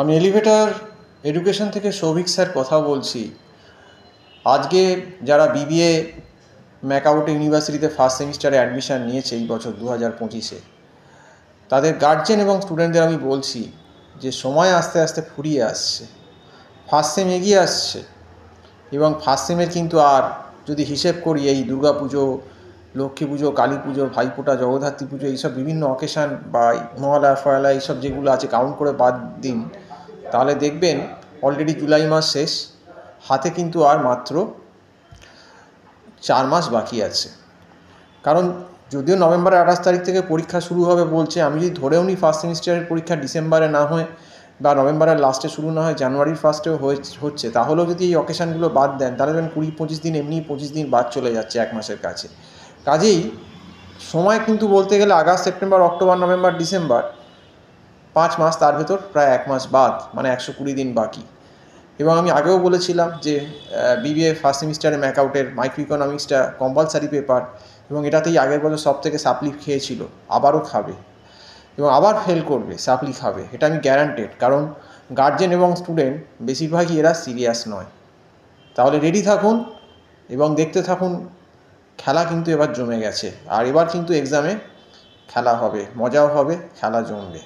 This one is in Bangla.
আমি এলিভেটর এডুকেশন থেকে সৌভিক স্যার কথা বলছি। আজকে যারা বিবিএ ম্যাকাউট ইউনিভার্সিটিতে ফার্স্ট সেমিস্টারে অ্যাডমিশান নিয়েছে এই বছর 2025-এ, তাদের গার্জেন এবং স্টুডেন্টদের আমি বলছি যে সময় আস্তে আস্তে ফুরিয়ে আসছে, ফার্স্ট সেম এগিয়ে আসছে এবং ফার্স্ট সেমের কিন্তু আর যদি হিসেব করি এই দুর্গা পুজো, লক্ষ্মী পুজো, কালী পুজো, ভাইফোঁটা, জগদ্ধাত্রী পুজো, এইসব বিভিন্ন অকেশান বা মহালয়া ফয়ালয়া এইসব যেগুলো আছে কাউন্ট করে বাদ দিন, তাহলে দেখবেন অলরেডি জুলাই মাস শেষ, হাতে কিন্তু আর মাত্র 4 মাস বাকি আছে। কারণ যদিও নভেম্বরের 28 তারিখ থেকে পরীক্ষা শুরু হবে বলছে, আমি যদি ধরেও নিই ফার্স্ট সেমিস্টারের পরীক্ষা ডিসেম্বরে না হয় বা নভেম্বরের লাস্টে শুরু না হয়, জানুয়ারির ফার্স্টেও হচ্ছে, তাহলেও যদি এই অকেশানগুলো বাদ দেন তাহলে ধরেন 20-25 দিন এমনি 25 দিন বাদ চলে যাচ্ছে 1 মাসের কাছে। কাজেই সময় কিন্তু বলতে গেলে August, September, October, November, December 5 মাস, তার ভেতর প্রায় 1 মাস বাদ, মানে 120 দিন বাকি। এবং আমি আগেও বলেছিলাম যে বিবিএ ফার্স্ট সেমিস্টারে ম্যাকআউটের মাইক্রো ইকোনমিক্সটা কম্পালসারি পেপার এবং এটাতেই আগের বছর সব থেকে সাপ্লি খেয়েছিল, আবারও খাবে এবং আবার ফেল করবে, সাপ্লি খাবে, এটা আমি গ্যারান্টেড। কারণ গার্জেন এবং স্টুডেন্ট বেশিরভাগই এরা সিরিয়াস নয়। তাহলে রেডি থাকুন এবং দেখতে থাকুন, খেলা কিন্তু এবার জমে গেছে। আর এবার কিন্তু এক্সামে খেলা হবে, মজাও হবে, খেলা জমবে।